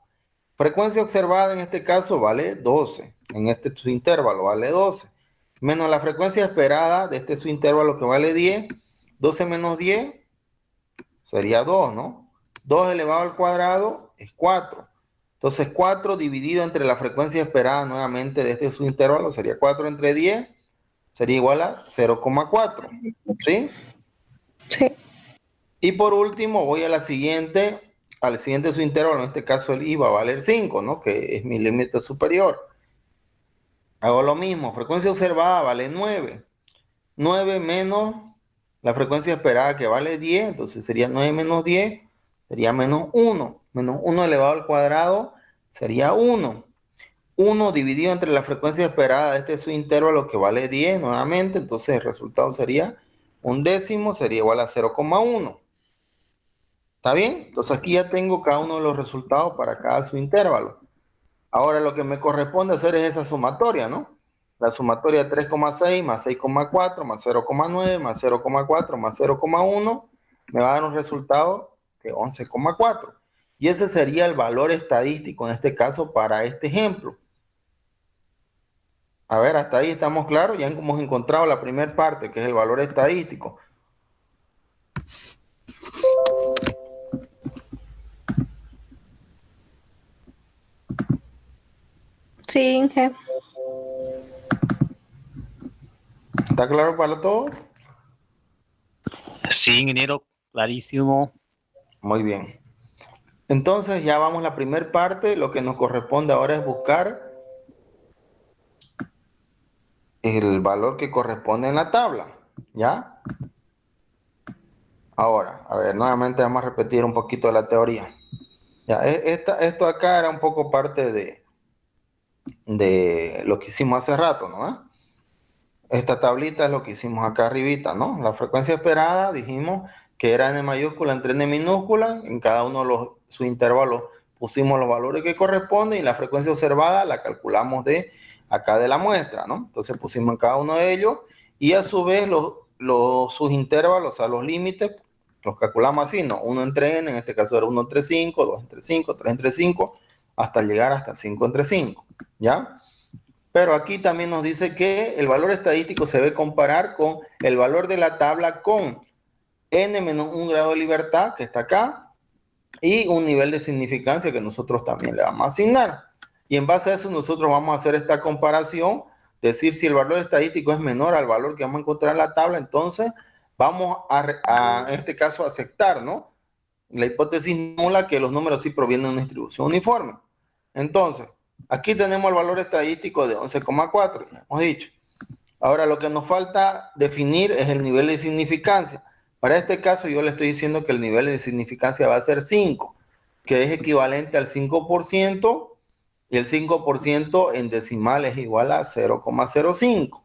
Frecuencia observada en este caso vale 12. En este subintervalo vale 12. Menos la frecuencia esperada de este subintervalo, que vale 10. 12 menos 10 sería 2, ¿no? 2 elevado al cuadrado es 4. Entonces 4 dividido entre la frecuencia esperada nuevamente de este subintervalo sería 4 entre 10. Sería igual a 0,4. ¿Sí? Sí. Y por último voy a la siguiente, al siguiente subintervalo, en este caso el I va a valer 5, ¿no? Que es mi límite superior. Hago lo mismo, frecuencia observada vale 9. 9 menos la frecuencia esperada, que vale 10, entonces sería 9 menos 10, sería menos 1. Menos 1 elevado al cuadrado sería 1. 1 dividido entre la frecuencia esperada de este subintervalo, que vale 10 nuevamente, entonces el resultado sería 1/10, sería igual a 0,1. ¿Está bien? Entonces aquí ya tengo cada uno de los resultados para cada subintervalo. Ahora lo que me corresponde hacer es esa sumatoria, ¿no? La sumatoria de 3,6 más 6,4 más 0,9 más 0,4 más 0,1 me va a dar un resultado de 11,4. Y ese sería el valor estadístico en este caso para este ejemplo. A ver, hasta ahí estamos claros. Ya hemos encontrado la primera parte, que es el valor estadístico. Sí, Inge. ¿Está claro para todos? Sí, ingeniero, clarísimo. Muy bien. Entonces ya vamos a la primera parte. Lo que nos corresponde ahora es buscar el valor que corresponde en la tabla. ¿Ya? Ahora, a ver, nuevamente vamos a repetir un poquito la teoría. Ya, esto acá era un poco parte de lo que hicimos hace rato, ¿no? Esta tablita es lo que hicimos acá arribita, ¿no? La frecuencia esperada dijimos que era n mayúscula entre n minúscula. En cada uno de los subintervalos pusimos los valores que corresponden y la frecuencia observada la calculamos de acá de la muestra, ¿no? Entonces pusimos en cada uno de ellos y a su vez los subintervalos, o sea, los límites, los calculamos así, ¿no? 1 entre n, en este caso era 1 entre 5, 2 entre 5, 3 entre 5, hasta llegar hasta 5 entre 5, ¿ya? Pero aquí también nos dice que el valor estadístico se debe comparar con el valor de la tabla con n menos 1 grado de libertad, que está acá, y un nivel de significancia que nosotros también le vamos a asignar. Y en base a eso nosotros vamos a hacer esta comparación, decir si el valor estadístico es menor al valor que vamos a encontrar en la tabla, entonces vamos en este caso, a aceptar, ¿no? La hipótesis nula, que los números sí provienen de una distribución uniforme. Entonces, aquí tenemos el valor estadístico de 11,4, ya hemos dicho. Ahora lo que nos falta definir es el nivel de significancia. Para este caso yo le estoy diciendo que el nivel de significancia va a ser 5, que es equivalente al 5%, y el 5% en decimal es igual a 0,05.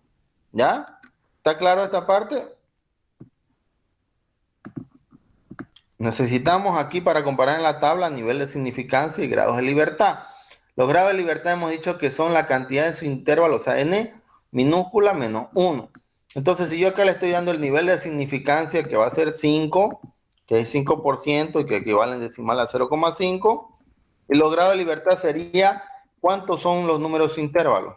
¿Ya? ¿Está claro esta parte? Necesitamos aquí, para comparar en la tabla, nivel de significancia y grados de libertad. Los grados de libertad hemos dicho que son la cantidad de su intervalo, o sea, n minúscula menos 1. Entonces, si yo acá le estoy dando el nivel de significancia que va a ser 5, que es 5% y que equivale en decimal a 0,5, y los grados de libertad sería, ¿cuántos son los números intervalos?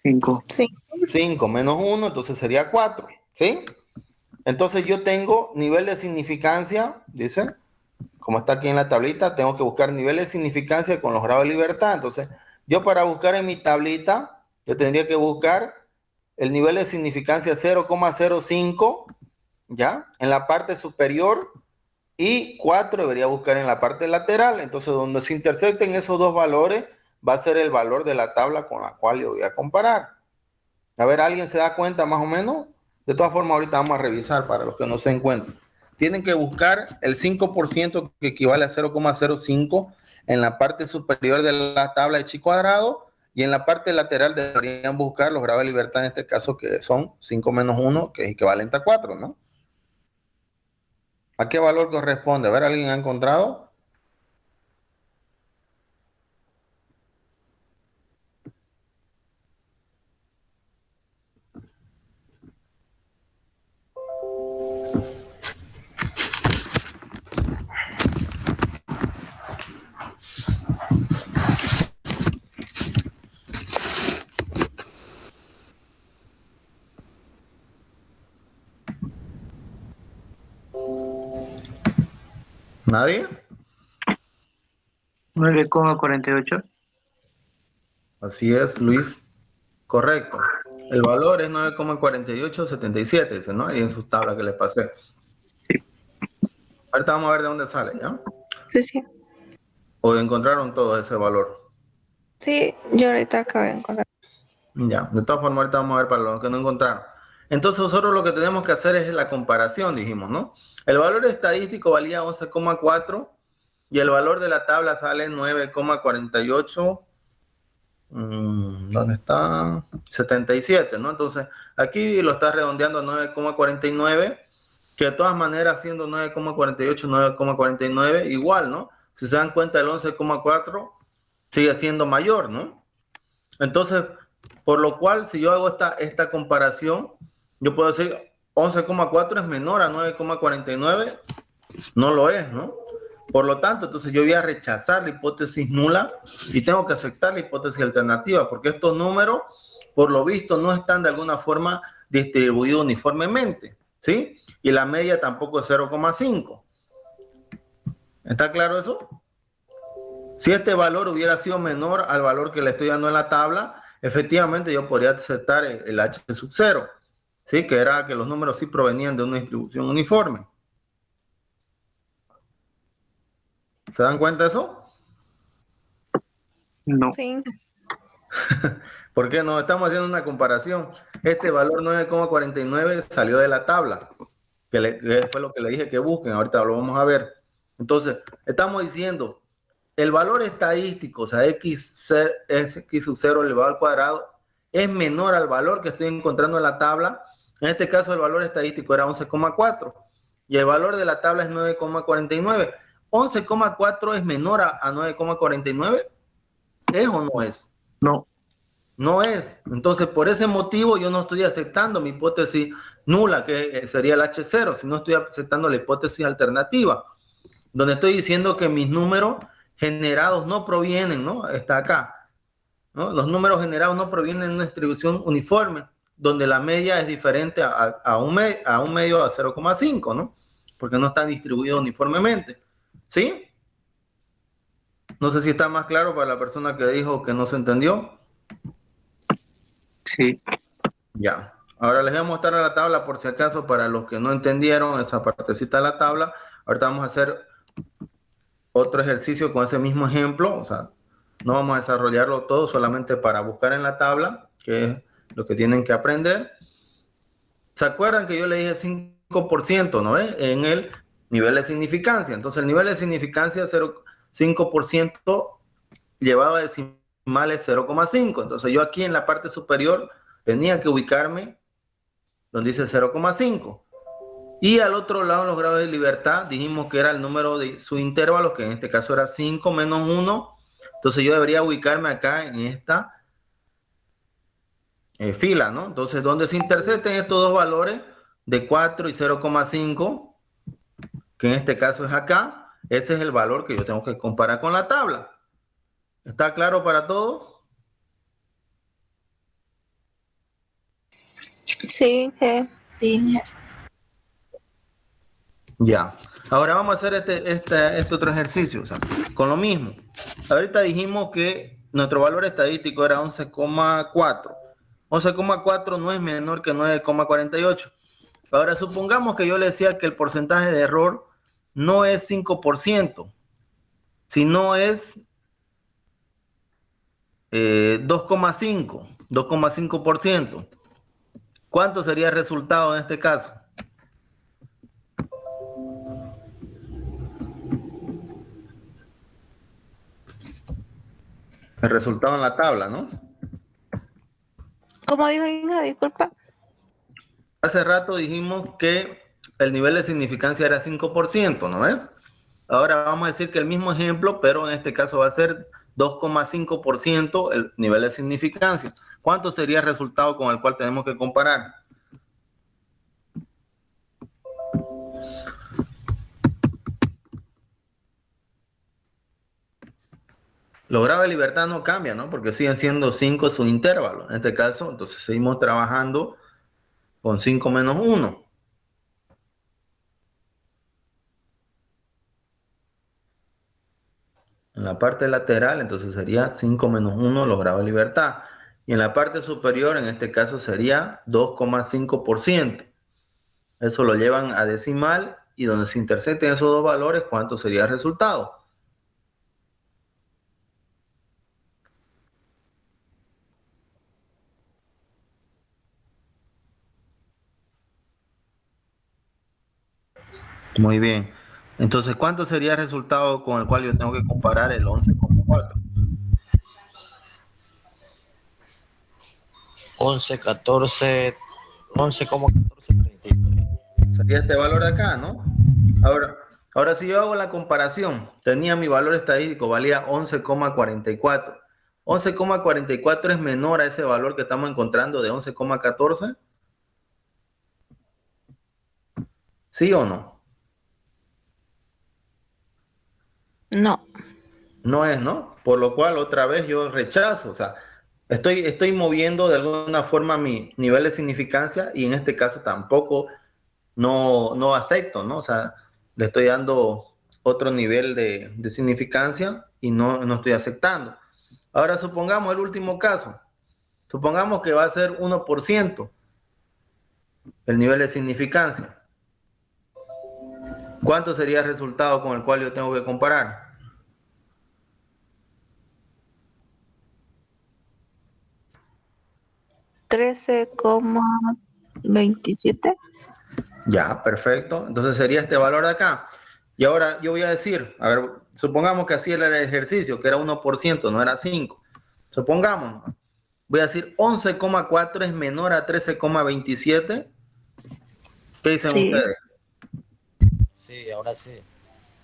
5. Sí. 5 menos 1, entonces sería 4, ¿sí? Entonces yo tengo nivel de significancia, dice, como está aquí en la tablita, tengo que buscar nivel de significancia con los grados de libertad. Entonces, yo para buscar en mi tablita, yo tendría que buscar el nivel de significancia 0,05, ¿ya? En la parte superior, y 4 debería buscar en la parte lateral. Entonces, donde se intersecten esos dos valores, va a ser el valor de la tabla con la cual yo voy a comparar. A ver, ¿alguien se da cuenta más o menos? De todas formas, ahorita vamos a revisar para los que no se encuentran. Tienen que buscar el 5% que equivale a 0,05 en la parte superior de la tabla de chi cuadrado, y en la parte lateral deberían buscar los grados de libertad, en este caso, que son 5 menos 1, que es equivalente a 4, ¿no? ¿A qué valor corresponde? A ver, ¿alguien ha encontrado? ¿Nadie? 9,48. Así es, Luis. Correcto. El valor es 9,4877, dice, ¿no? Ahí en su tabla que les pasé. Ahorita vamos a ver de dónde sale, ¿ya? Sí, sí. ¿O encontraron todo ese valor? Sí, yo ahorita acabé de encontrar. Ya, de todas formas, ahorita vamos a ver para los que no encontraron. Entonces, nosotros lo que tenemos que hacer es la comparación, dijimos, ¿no? El valor estadístico valía 11,4 y el valor de la tabla sale 9,48. ¿Dónde está? 77, ¿no? Entonces, aquí lo está redondeando a 9,49, que de todas maneras, siendo 9,48, 9,49, igual, ¿no? Si se dan cuenta, el 11,4 sigue siendo mayor, ¿no? Entonces, por lo cual, si yo hago esta comparación, yo puedo decir 11,4 es menor a 9,49, no lo es, ¿no? Por lo tanto, entonces yo voy a rechazar la hipótesis nula y tengo que aceptar la hipótesis alternativa, porque estos números, por lo visto, no están de alguna forma distribuidos uniformemente, ¿sí? Y la media tampoco es 0,5. ¿Está claro eso? Si este valor hubiera sido menor al valor que le estoy dando en la tabla, efectivamente yo podría aceptar el H sub 0, ¿sí? Que era que los números sí provenían de una distribución uniforme. ¿Se dan cuenta de eso? No. Sí. ¿Por qué no? Estamos haciendo una comparación. Este valor 9,49 salió de la tabla, que fue lo que le dije que busquen. Ahorita lo vamos a ver. Entonces, estamos diciendo, el valor estadístico, o sea, x sub 0 elevado al cuadrado, es menor al valor que estoy encontrando en la tabla. En este caso, el valor estadístico era 11,4 y el valor de la tabla es 9,49. 11,4 es menor a 9,49. ¿Es o no es? No. No es. Entonces, por ese motivo, yo no estoy aceptando mi hipótesis nula, que sería el H0, sino estoy aceptando la hipótesis alternativa, donde estoy diciendo que mis números generados no provienen, ¿no? Está acá, ¿no? Los números generados no provienen de una distribución uniforme, donde la media es diferente a un medio a 0,5, ¿no? Porque no están distribuidos uniformemente, ¿sí? No sé si está más claro para la persona que dijo que no se entendió. Sí. Ya. Ahora les voy a mostrar la tabla por si acaso para los que no entendieron esa partecita de la tabla. Ahorita vamos a hacer otro ejercicio con ese mismo ejemplo. O sea, no vamos a desarrollarlo todo solamente para buscar en la tabla, que es lo que tienen que aprender. ¿Se acuerdan que yo le dije 5%, ¿no? En el nivel de significancia. Entonces, el nivel de significancia es 5% llevado a decimales 0,5. Entonces, yo aquí en la parte superior tenía que ubicarme donde dice 0,5. Y al otro lado, en los grados de libertad, dijimos que era el número de su intervalo, que en este caso era 5 menos 1. Entonces, yo debería ubicarme acá en esta fila, ¿no? Entonces, donde se intersecten estos dos valores de 4 y 0,5, que en este caso es acá, ese es el valor que yo tengo que comparar con la tabla. ¿Está claro para todos? Sí, Sí. Ya. Ahora vamos a hacer este otro ejercicio, o sea, con lo mismo. Ahorita dijimos que nuestro valor estadístico era 11,4. 11,4 no es menor que 9,48. Ahora supongamos que yo le decía que el porcentaje de error no es 5%, sino es 2,5%. ¿Cuánto sería el resultado en este caso? El resultado en la tabla, ¿no? ¿cómo dijo Inga? Disculpa. Hace rato dijimos que el nivel de significancia era 5%, ¿no ves? Ahora vamos a decir que el mismo ejemplo, pero en este caso va a ser 2,5% el nivel de significancia. ¿Cuánto sería el resultado con el cual tenemos que comparar? Los grados de libertad no cambian, ¿no? Porque siguen siendo 5 su intervalo. En este caso, entonces seguimos trabajando con 5 menos 1. En la parte lateral, entonces sería 5 menos 1 los grados de libertad. Y en la parte superior, en este caso, sería 2,5%. Eso lo llevan a decimal y donde se intersecten esos dos valores, ¿cuánto sería el resultado? Muy bien. Entonces, ¿cuánto sería el resultado con el cual yo tengo que comparar el 11,4? 11, 14, 11,1433. Sería este valor de acá, ¿no? Ahora si yo hago la comparación, tenía mi valor estadístico, valía 11,44. 11,44 es menor a ese valor que estamos encontrando de 11,14. ¿Sí o no? No. No es, ¿no? Por lo cual otra vez yo rechazo, o sea, estoy moviendo de alguna forma mi nivel de significancia y en este caso tampoco no acepto, ¿no? O sea, le estoy dando otro nivel de significancia y no estoy aceptando. Ahora supongamos el último caso. Supongamos que va a ser 1% el nivel de significancia. ¿Cuánto sería el resultado con el cual yo tengo que comparar? $13,27. Ya, perfecto. Entonces sería este valor de acá. Y ahora yo voy a decir, a ver, supongamos que así era el ejercicio, que era 1%, no era 5. Supongamos, voy a decir 11,4 es menor a 13,27. ¿Qué dicen Sí. ustedes? Sí, ahora sí.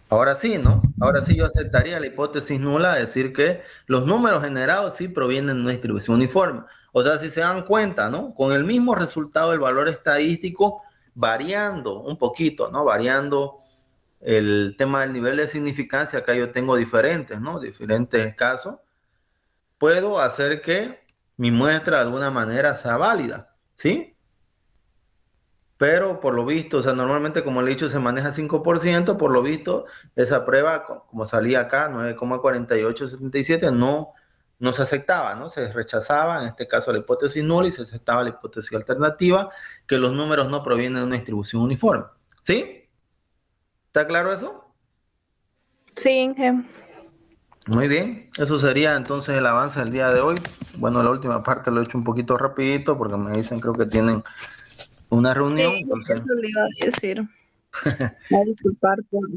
Ahora sí, ¿no? Ahora sí yo aceptaría la hipótesis nula, decir que los números generados sí provienen de una distribución uniforme. O sea, si se dan cuenta, ¿no? Con el mismo resultado del valor estadístico, variando un poquito, ¿no? Variando el tema del nivel de significancia, acá yo tengo diferentes, ¿no? Diferentes casos. Puedo hacer que mi muestra de alguna manera sea válida, ¿sí? Pero por lo visto, o sea, normalmente como le he dicho se maneja 5%, por lo visto esa prueba, como salía acá, 9,4877, no se aceptaba, ¿no? Se rechazaba, en este caso la hipótesis nula y se aceptaba la hipótesis alternativa, que los números no provienen de una distribución uniforme. ¿Sí? ¿Está claro eso? Sí, Inge. Muy bien, eso sería entonces el avance del día de hoy. Bueno, la última parte lo he hecho un poquito rapidito porque me dicen creo que tienen una reunión. Sí, Entonces... eso le iba a decir. Voy a disculpar por...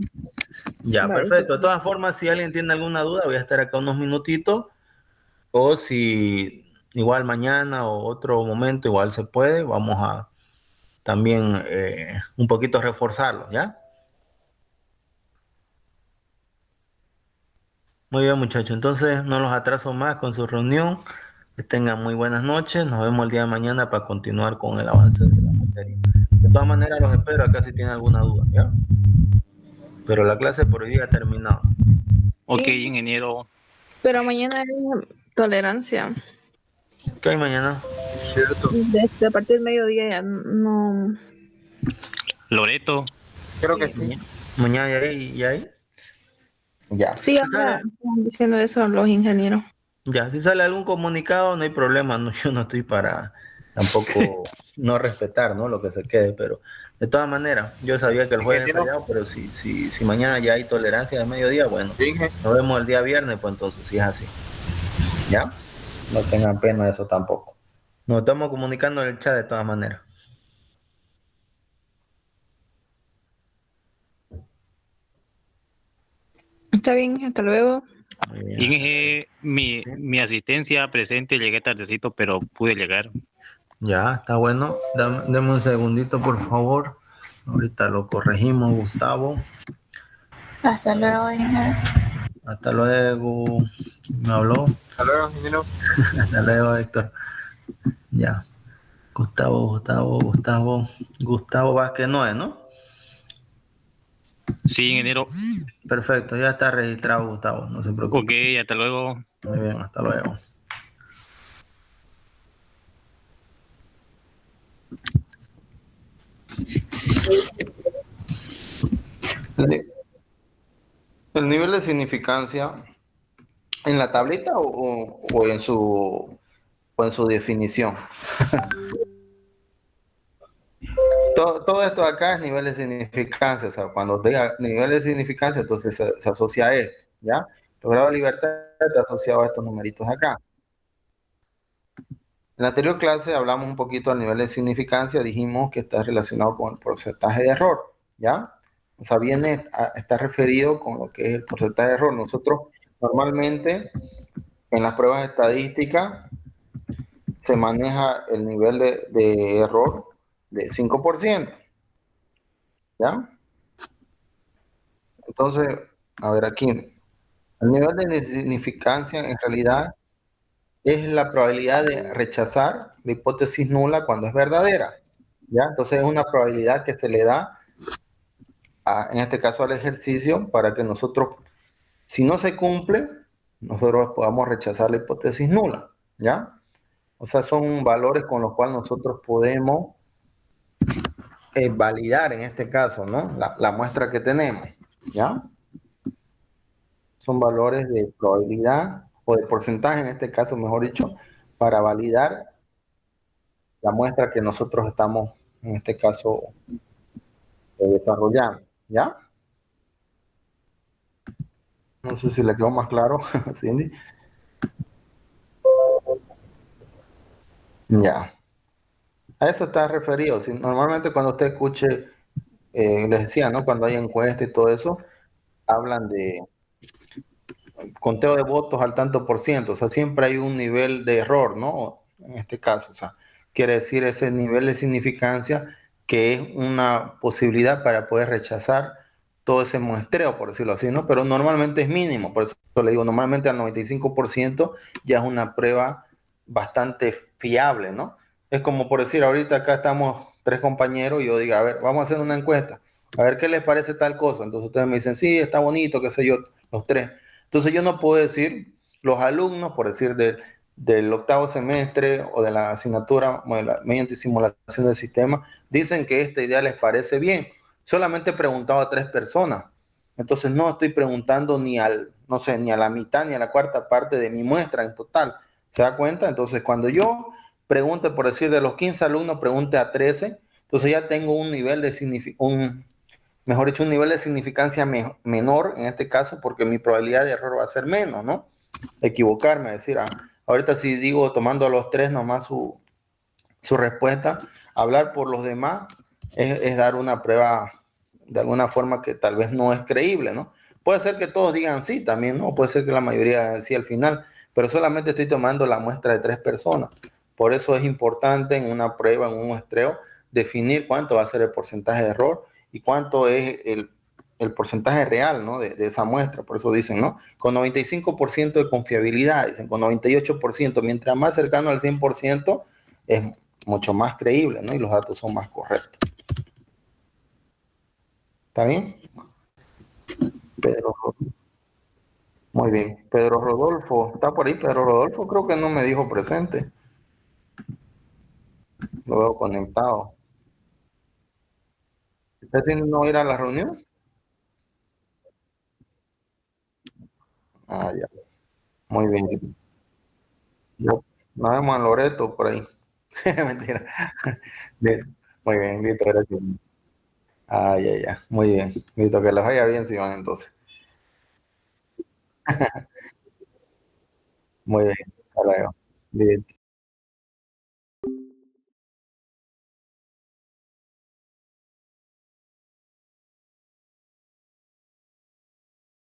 Ya, perfecto. De todas formas, si alguien tiene alguna duda, voy a estar acá unos minutitos. O si igual mañana o otro momento, igual se puede, vamos a también un poquito reforzarlo, ¿ya? Muy bien, muchachos. Entonces, no los atraso más con su reunión. Que tengan muy buenas noches. Nos vemos el día de mañana para continuar con el avance de la materia. De todas maneras, los espero acá si tienen alguna duda, ¿ya? Pero la clase por hoy día ha terminado. Ok, Sí. ingeniero. Pero mañana hay tolerancia. ¿Qué hay mañana? Cierto. Desde a partir del mediodía ya no. Loreto. Creo que sí. Mañana ya hay. Ya. Sí, Si ahora sale, están diciendo eso los ingenieros. ya, si sale algún comunicado, no hay problema. No, yo no estoy para tampoco no respetar, ¿no? Lo que se quede, pero de todas maneras, yo sabía que el jueves es Ingeniero. feriado, pero si mañana ya hay tolerancia de mediodía, bueno, Sí, nos vemos el día viernes, pues entonces, si es así. ¿Ya? No tengan pena de eso tampoco. Nos estamos comunicando en el chat de todas maneras. Está bien, hasta luego. Muy bien. Inge, mi asistencia presente, llegué tardecito, pero pude llegar. Ya, está bueno. Dame un segundito, por favor. Ahorita lo corregimos, Gustavo. Hasta luego, Inge. Hasta luego. ¿Quién me habló? hasta luego, ingeniero. Hasta luego, Héctor. Ya. Gustavo Vázquez Noé, ¿no? Sí, ingeniero. Perfecto, ya está registrado, Gustavo. No se Ok, preocupe. hasta luego. Muy bien, hasta luego. El nivel de significancia en la tablita o en su definición. Todo esto acá es nivel de significancia, o sea, cuando diga nivel de significancia, entonces se asocia a esto, ¿ya? El grado de libertad está asociado a estos numeritos acá. En la anterior clase hablamos un poquito del nivel de significancia, dijimos que está relacionado con el porcentaje de error, ¿ya? O sea, está referido con lo que es el porcentaje de error. Nosotros normalmente en las pruebas estadísticas se maneja el nivel de error de 5%, ¿ya? Entonces, a ver aquí, el nivel de significancia en realidad es la probabilidad de rechazar la hipótesis nula cuando es verdadera, ¿ya? Entonces es una probabilidad que se le da, en este caso al ejercicio, para que nosotros, si no se cumple, nosotros podamos rechazar la hipótesis nula, ¿ya? O sea, son valores con los cuales nosotros podemos validar en este caso, ¿no? La muestra que tenemos, ¿ya? Son valores de probabilidad o de porcentaje, en este caso, mejor dicho, para validar la muestra que nosotros estamos, en este caso, desarrollando, ¿ya? No sé si le quedó más claro, Cindy. Ya. A eso está referido. Si, normalmente cuando usted escuche, les decía, ¿no? Cuando hay encuestas y todo eso, hablan de conteo de votos al tanto por ciento. O sea, siempre hay un nivel de error, ¿no? En este caso, o sea, quiere decir ese nivel de significancia que es una posibilidad para poder rechazar todo ese muestreo, por decirlo así, ¿no? Pero normalmente es mínimo, por eso le digo, normalmente al 95% ya es una prueba bastante fiable, ¿no? Es como por decir, ahorita acá estamos tres compañeros y yo digo, a ver, vamos a hacer una encuesta, a ver qué les parece tal cosa. Entonces ustedes me dicen, sí, está bonito, qué sé yo, los tres. Entonces yo no puedo decir, los alumnos, por decir, del octavo semestre o de la asignatura, mediante simulación del sistema, dicen que esta idea les parece bien. Solamente he preguntado a tres personas. Entonces no estoy preguntando ni no sé, ni a la mitad ni a la cuarta parte de mi muestra en total. ¿Se da cuenta? Entonces cuando yo pregunte, por decir, de los 15 alumnos, pregunte a 13, entonces ya tengo un nivel de mejor dicho, un nivel de significancia menor en este caso, porque mi probabilidad de error va a ser menos, ¿no? Equivocarme, decir, ahorita si digo tomando a los tres nomás su respuesta, hablar por los demás es dar una prueba de alguna forma que tal vez no es creíble, ¿no? Puede ser que todos digan sí también, ¿no? Puede ser que la mayoría digan sí al final, pero solamente estoy tomando la muestra de tres personas. Por eso es importante en una prueba, en un muestreo, definir cuánto va a ser el porcentaje de error y cuánto es el porcentaje real, ¿no? de esa muestra, por eso dicen, ¿no? Con 95% de confiabilidad, dicen, con 98%, mientras más cercano al 100%, es mucho más creíble, ¿no? Y los datos son más correctos. ¿Está bien? Pedro, muy bien. Pedro Rodolfo, ¿está por ahí? Pedro Rodolfo creo que no me dijo presente. Lo veo conectado. ¿Está haciendo no ir a la reunión? Ah, ya. Muy bien. Nos vemos en Loreto por ahí. Mentira. Bien. Muy bien, listo, gracias. Ah, ya, ya. Muy bien. Listo, que les vaya bien, Simón, entonces. Muy bien. Hasta luego. Bien.